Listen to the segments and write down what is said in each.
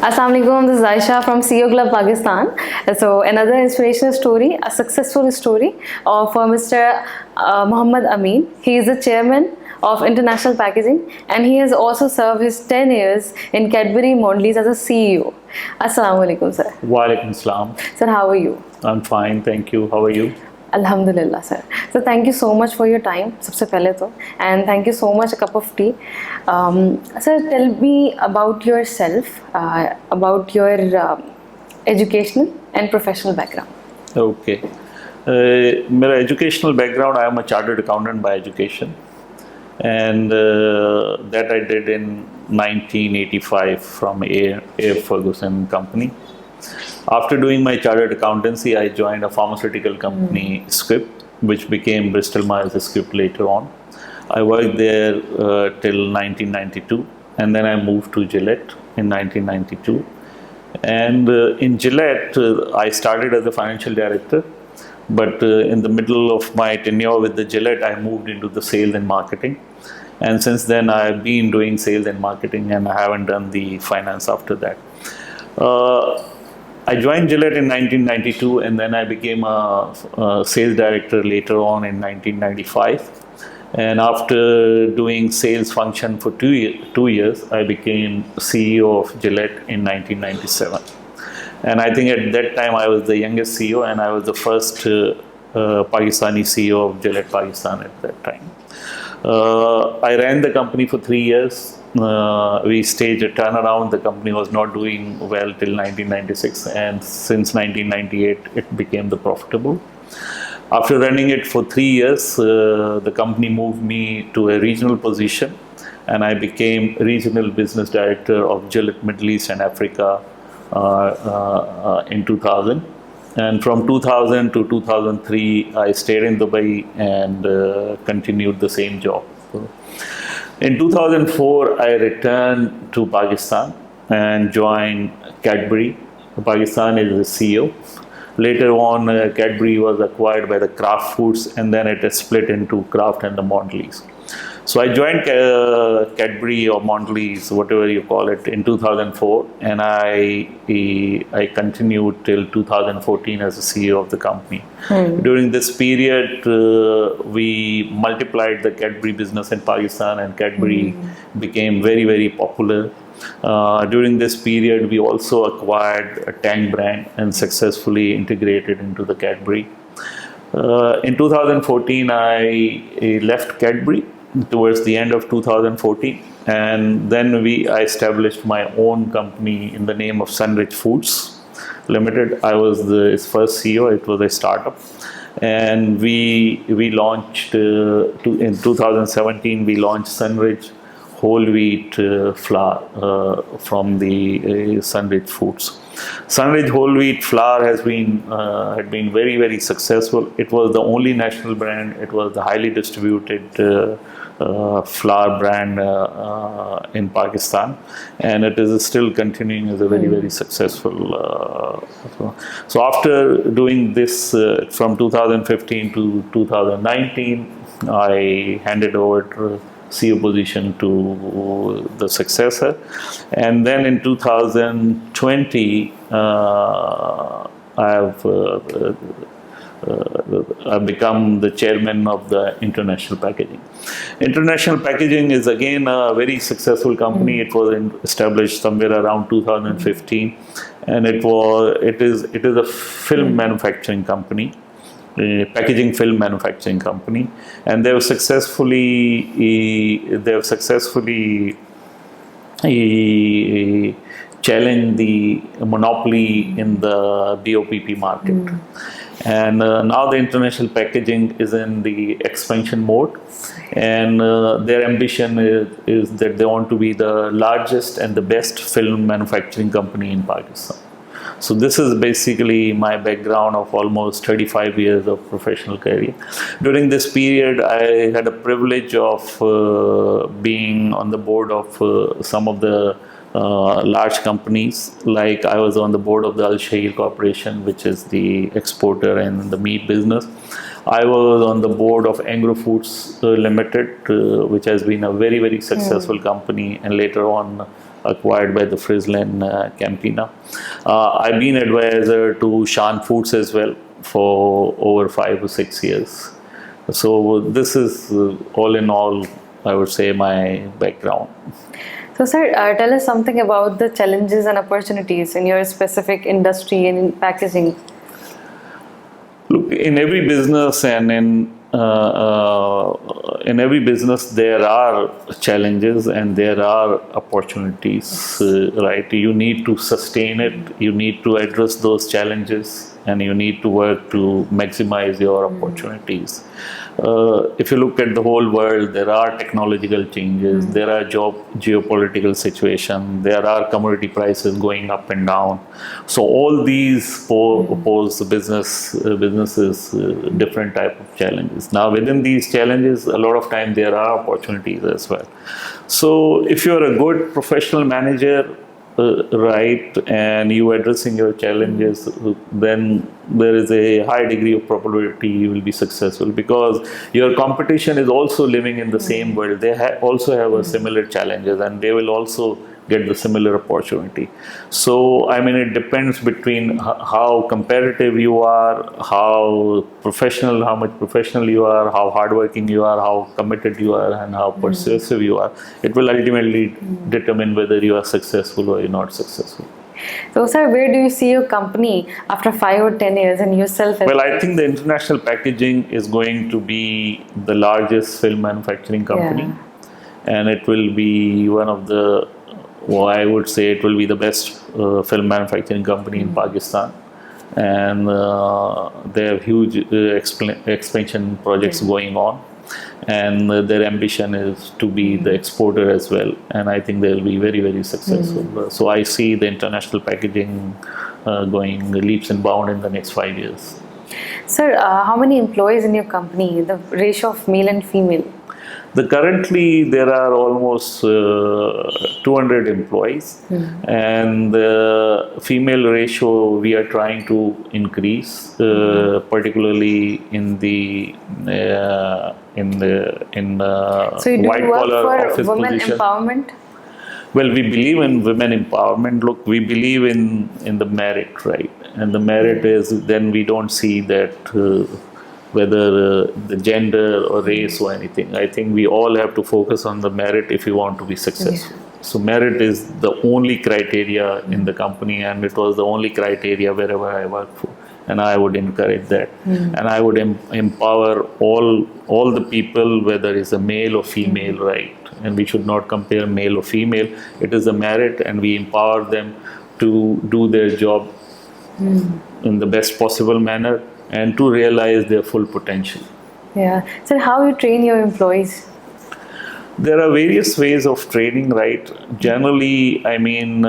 Assalamu alaikum, this is Aisha from CEO Club Pakistan. So another inspirational story, a successful story of Mr. Muhammed Amin. He is the chairman of International Packaging and he has also served his 10 years in Cadbury Mondelez as a CEO. Assalamu alaikum, sir. Walaikum salam. Sir, how are you? I'm fine, thank you. How are you? Alhamdulillah, sir. So thank you so much for your time, सबसे पहले तो, and thank you so much, a cup of tea. Sir, tell me about yourself, about your educational and professional background. Okay. My educational background, I am a chartered accountant by education, and that I did in 1985 from A. Ferguson Company. After doing my chartered accountancy, I joined a pharmaceutical company, Script, which became Bristol Myers Squibb later on. I worked there till 1992, and then I moved to Gillette in 1992. And in Gillette, I started as a financial director, but in the middle of my tenure with the Gillette, I moved into the sales and marketing. And since then, I have been doing sales and marketing, and I haven't done the finance after that. I joined Gillette in 1992, and then I became a sales director later on in 1995. And after doing sales function for two years, I became CEO of Gillette in 1997. And I think at that time I was the youngest CEO, and I was the first Pakistani CEO of Gillette Pakistan at that time. I ran the company for 3 years. We staged a turnaround. The company was not doing well till 1996, and since 1998 it became the profitable. After running it for 3 years, the company moved me to a regional position, and I became regional business director of Gillette Middle East and Africa in 2000. And from 2000 to 2003, I stayed in Dubai and continued the same job. In 2004, I returned to Pakistan and joined Cadbury. Pakistan is the CEO. Later on, Cadbury was acquired by the Kraft Foods, and then it is split into Kraft and the Mondelez. So I joined Cadbury or Mondelez, whatever you call it, in 2004, and I continued till 2014 as the CEO of the company. During this period, we multiplied the Cadbury business in Pakistan, and Cadbury became very, very popular. During this period, we also acquired a Tang brand and successfully integrated into the Cadbury. In 2014, I left Cadbury towards the end of 2014, and then I established my own company in the name of Sunridge Foods Limited. I was its first CEO. It was a startup, and we launched in 2017. We launched Sunridge whole wheat flour from the Sunridge Foods. Sunridge whole wheat flour had been very, very successful. It was the only national brand. It was the highly distributed flour brand in Pakistan, and it is still continuing as a very, very successful. So after doing this from 2015 to 2019, I handed over CEO position to the successor, and then in 2020 I've become the chairman of the International Packaging. International Packaging is again a very successful company. It was established somewhere around 2015, and it is a film manufacturing company, a packaging film manufacturing company, and they have successfully challenged the monopoly in the BOPP market. And now the International Packaging is in the expansion mode, and their ambition is that they want to be the largest and the best film manufacturing company in Pakistan. So this is basically my background of almost 35 years of professional career. During this period, I had a privilege of being on the board of some of the large companies. Like I was on the board of the Al Shahir Corporation, which is the exporter and the meat business. I was on the board of Agro Foods Limited, which has been a very, very successful company, and later on acquired by the Frizzlin Campina. I've been advisor to Shan Foods as well for over 5 or 6 years. So this is all in all, I would say, my background. So, sir, tell us something about the challenges and opportunities in your specific industry and in packaging. Look, in every business and in every business there are challenges and there are opportunities, right? You need to sustain it, you need to address those challenges, and you need to work to maximize your opportunities. If you look at the whole world, there are technological changes, there are geopolitical situations, there are commodity prices going up and down. So all these pose the businesses different type of challenges. Now within these challenges, a lot of time there are opportunities as well. So if you're a good professional manager, right, and you addressing your challenges, then there is a high degree of probability you will be successful, because your competition is also living in the same world. They also have a similar challenges, and they will also get the similar opportunity. So I mean, it depends between how competitive you are, how much professional you are, how hardworking you are, how committed you are, and how persuasive you are. It will ultimately determine whether you are successful or you're not successful. So, sir, where do you see your company after 5 or 10 years and yourself? Well, I think the International Packaging is going to be the largest film manufacturing company, and it will be one of the, well, I would say it will be the best film manufacturing company in Pakistan, and they have huge expansion projects going on, and their ambition is to be the exporter as well, and I think they will be very, very successful. So I see the International Packaging going leaps and bounds in the next 5 years. Sir, how many employees in your company, the ratio of male and female? Currently, there are almost 200 employees, and the female ratio we are trying to increase, particularly in the So you do white work collar for office women position. empowerment? Well, we believe in women empowerment. Look, we believe in the merit, right? And the merit is, then we don't see that whether the gender or race or anything. I think we all have to focus on the merit if you want to be successful. So merit is the only criteria in the company, and it was the only criteria wherever I work for. And I would encourage that. And I would empower all the people, whether it's a male or female, right? And we should not compare male or female. It is a merit, and we empower them to do their job in the best possible manner and to realize their full potential. Yeah. So how you train your employees? There are various ways of training, right? Generally, I mean,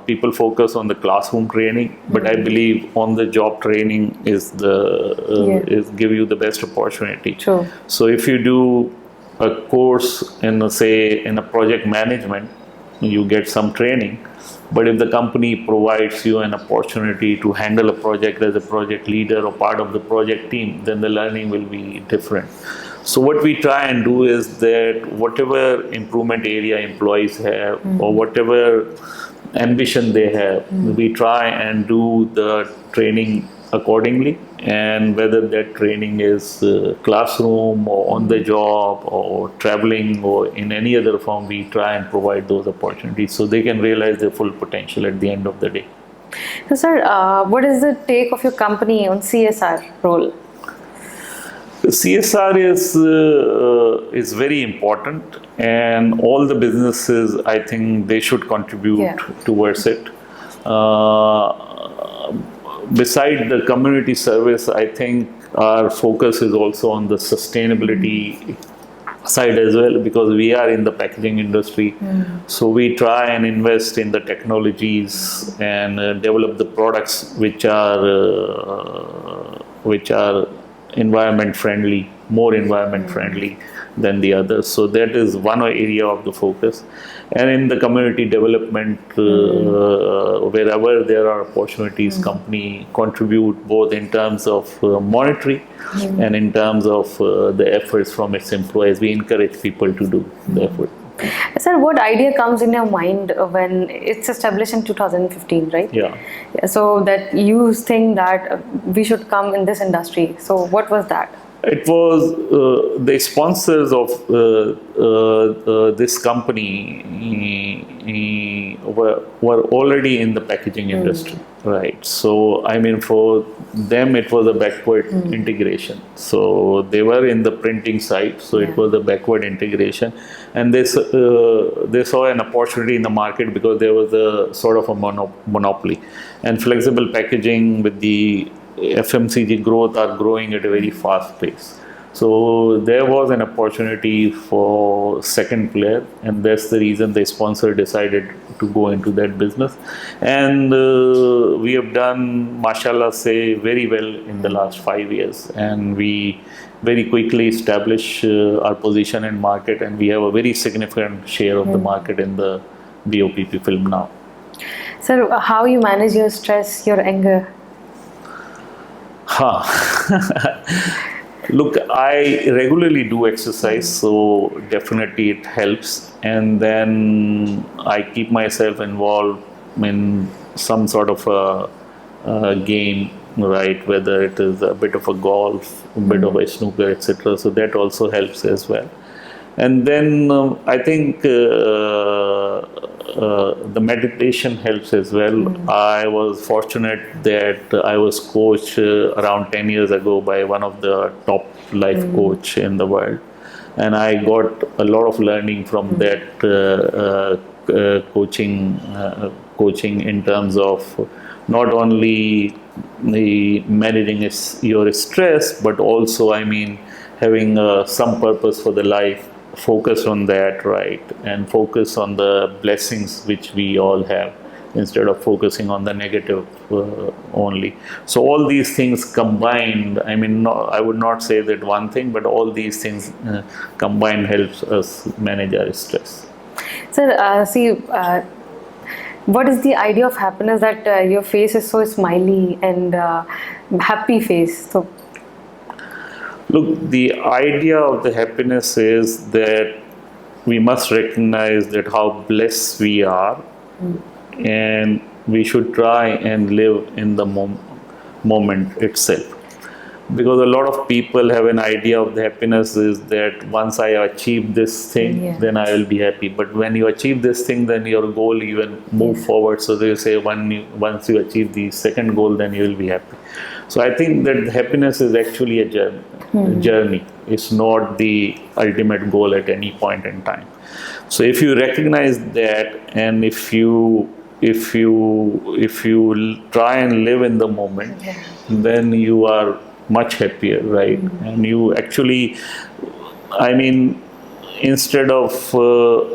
people focus on the classroom training, but I believe on-the-job training is give you the best opportunity. True. So if you do a course in, say, in a project management, you get some training. But if the company provides you an opportunity to handle a project as a project leader or part of the project team, then the learning will be different. So what we try and do is that whatever improvement area employees have or whatever ambition they have, we try and do the training accordingly. And whether that training is classroom or on the job or traveling or in any other form, we try and provide those opportunities so they can realize their full potential at the end of the day. So, sir, what is the take of your company on CSR role? CSR is very important, and all the businesses, I think, they should contribute towards it. Beside the community service, I think our focus is also on the sustainability side as well, because we are in the packaging industry. So we try and invest in the technologies and develop the products which are environment friendly, more environment friendly than the others. So that is one area of the focus. And in the community development, wherever there are opportunities, company contribute both in terms of monetary and in terms of the efforts from its employees. We encourage people to do the effort. Sir, what idea comes in your mind when it's established in 2015, right? Yeah. So that you think that we should come in this industry. So what was that? It was the sponsors of this company were already in the packaging industry, right? So, I mean, for them, it was a backward integration. So, they were in the printing side, so it was a backward integration. And they saw an opportunity in the market because there was a sort of a monopoly. And flexible packaging with the FMCG growth are growing at a very fast pace. So there was an opportunity for second player, and that's the reason the sponsor decided to go into that business. And we have done, mashallah, say very well in the last 5 years, and we very quickly establish our position in market, and we have a very significant share of the market in the BOPP film now. Sir, how you manage your stress, your anger? Look, I regularly do exercise, so definitely it helps. And then I keep myself involved in some sort of a game, right? Whether it is a bit of a golf, a bit of a snooker, etc. So that also helps as well. And then I think the meditation helps as well. I was fortunate that I was coached around 10 years ago by one of the top life coach in the world. And I got a lot of learning from that coaching in terms of not only the managing your stress, but also, I mean, having some purpose for the life, focus on that, right, and focus on the blessings which we all have instead of focusing on the negative only. So all these things combined, I mean, I would not say that one thing, but all these things combined helps us manage our stress. Sir, what is the idea of happiness that your face is so smiley and happy face? So, look, the idea of the happiness is that we must recognize that how blessed we are, and we should try and live in the moment itself. Because a lot of people have an idea of the happiness is that once I achieve this thing, then I will be happy. But when you achieve this thing, then your goal even move forward. So they say once you achieve the second goal, then you will be happy. So I think that happiness is actually a journey. It's not the ultimate goal at any point in time. So if you recognize that, and if you try and live in the moment, then you are much happier, right? And you actually, I mean, instead of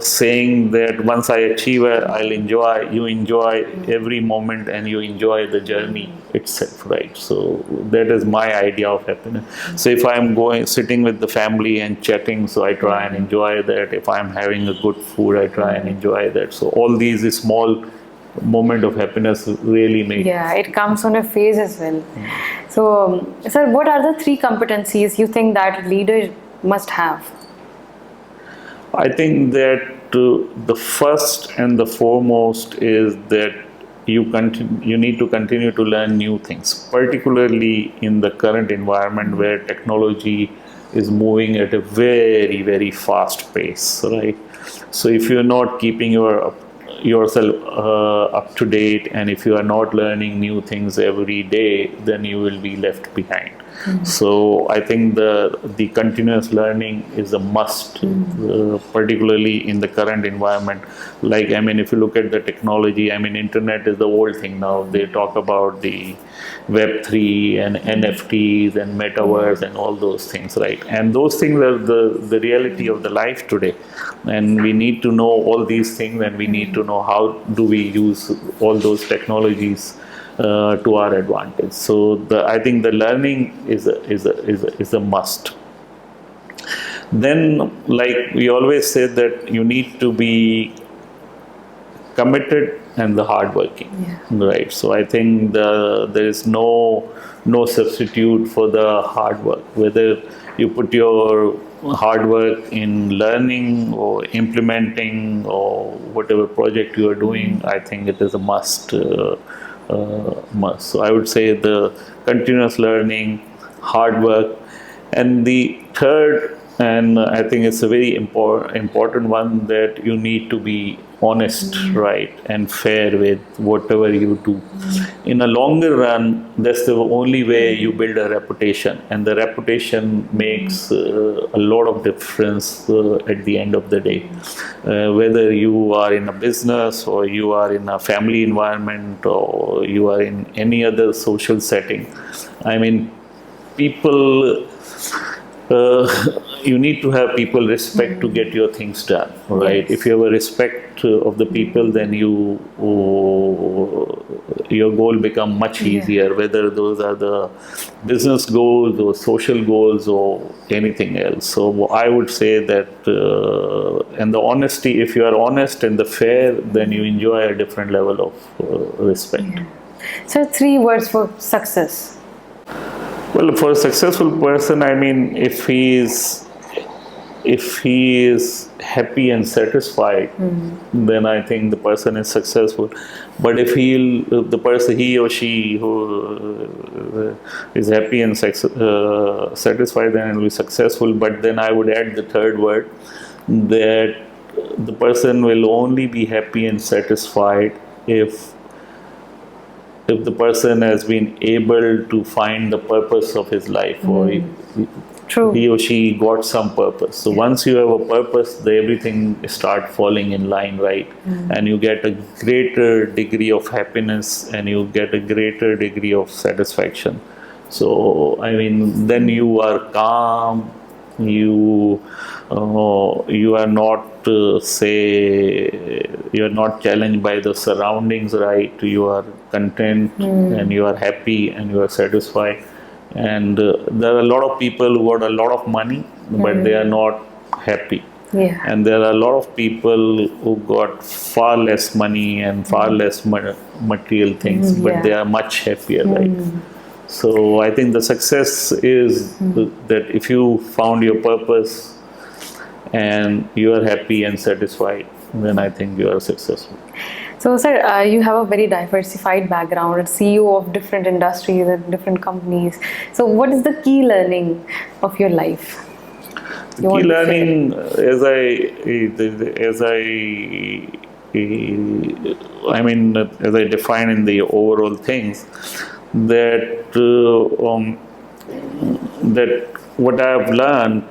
saying that once I achieve it, I'll enjoy, you enjoy every moment and you enjoy the journey itself, right? So that is my idea of happiness. So if I'm sitting with the family and chatting, so I try and enjoy that. If I'm having a good food, I try and enjoy that. So all these small moment of happiness really make. Yeah, it comes on your face as well. So, sir, what are the 3 competencies you think that leader must have? I think that the first and the foremost is that you need to continue to learn new things, particularly in the current environment where technology is moving at a very, very fast pace, right? So if you're not keeping yourself up to date, and if you are not learning new things every day, then you will be left behind. So I think the continuous learning is a must, particularly in the current environment. Like, I mean, if you look at the technology, I mean, internet is the old thing now. They talk about the Web3 and NFTs and metaverse and all those things, right? And those things are the reality of the life today. And we need to know all these things, and we need to know how do we use all those technologies to our advantage. So I think the learning is a must. Then, like we always say, that you need to be committed and the hardworking, right? So I think there is no substitute for the hard work. Whether you put your hard work in learning or implementing or whatever project you are doing, I think it is a must. Must. So I would say the continuous learning, hard work, and the third, and I think it's a very important one, that you need to be honest, right, and fair with whatever you do. In a longer run, that's the only way you build a reputation, and the reputation makes a lot of difference at the end of the day. Whether you are in a business or you are in a family environment or you are in any other social setting, I mean, people, you need to have people respect to get your things done, right? Yes. If you have a respect of the people, then your goal become much easier, whether those are the business goals or social goals or anything else. So I would say that, and the honesty, if you are honest and the fair, then you enjoy a different level of respect. So 3 words for success. Well, for a successful person, I mean, if he is happy and satisfied, then I think the person is successful. But if he or she who is happy and satisfied, then it will be successful. But then I would add the third word, that the person will only be happy and satisfied if the person has been able to find the purpose of his life, or True. he or she got some purpose. So once you have a purpose, everything start falling in line, right? And you get a greater degree of happiness and you get a greater degree of satisfaction. So I mean, then you are calm. You are not you are not challenged by the surroundings, right? You are content and you are happy and you are satisfied. And there are a lot of people who got a lot of money, but they are not happy. Yeah. And there are a lot of people who got far less money and far less material things, but they are much happier, right? So I think the success is that if you found your purpose and you are happy and satisfied, then I think you are successful. So, sir, you have a very diversified background, a CEO of different industries and different companies. So, what is the key learning of your life? The key learning, as I define in the overall things, that what I have learned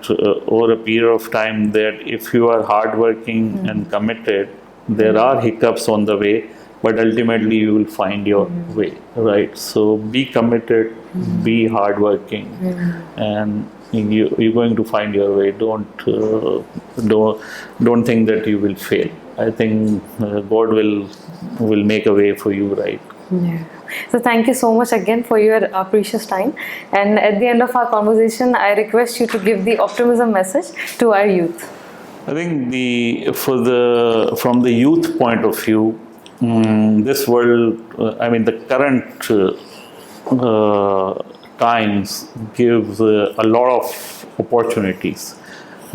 over a period of time, that if you are hardworking and committed, there are hiccups on the way, but ultimately you will find your way, right? So be committed, be hardworking, and you're going to find your way. Don't think that you will fail. I think God will make a way for you, right? Yeah. So thank you so much again for your precious time. And at the end of our conversation, I request you to give the optimism message to our youth. I think from the youth point of view, this world, the current times gives a lot of opportunities,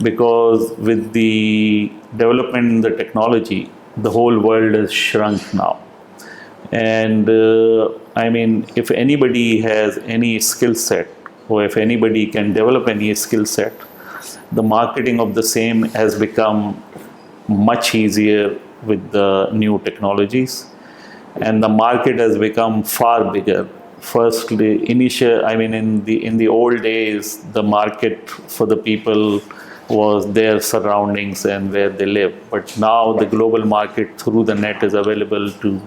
because with the development in the technology, the whole world is shrunk now. And if anybody has any skill set, or if anybody can develop any skill set, the marketing of the same has become much easier with the new technologies, and the market has become far bigger. Firstly, in the old days, the market for the people was their surroundings and where they live. But now the global market through the net is available to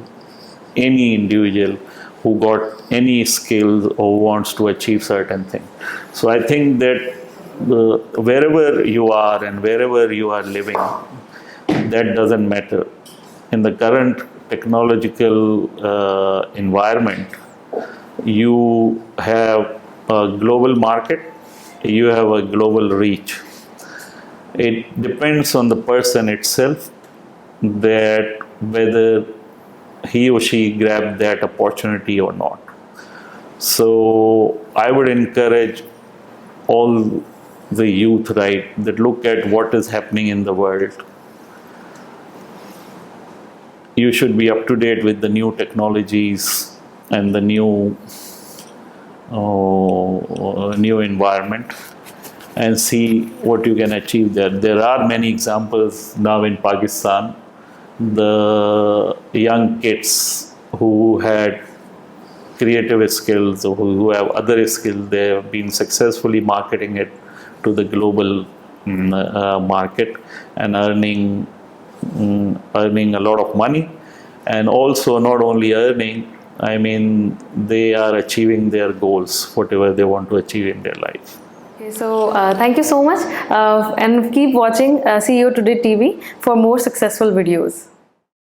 any individual who got any skills or wants to achieve certain things. So I think that wherever you are and wherever you are living, that doesn't matter. In the current technological environment, you have a global market, you have a global reach. It depends on the person itself, that whether he or she grab that opportunity or not. So I would encourage all the youth right, that look at what is happening in the world. You should be up to date with the new technologies and the new environment, and see what you can achieve there. There are many examples now in Pakistan. The young kids who had creative skills or who have other skills, they have been successfully marketing it to the global market and earning a lot of money. And also not only earning, I mean, they are achieving their goals, whatever they want to achieve in their life. Okay, so thank you so much, and keep watching CEO Today TV for more successful videos.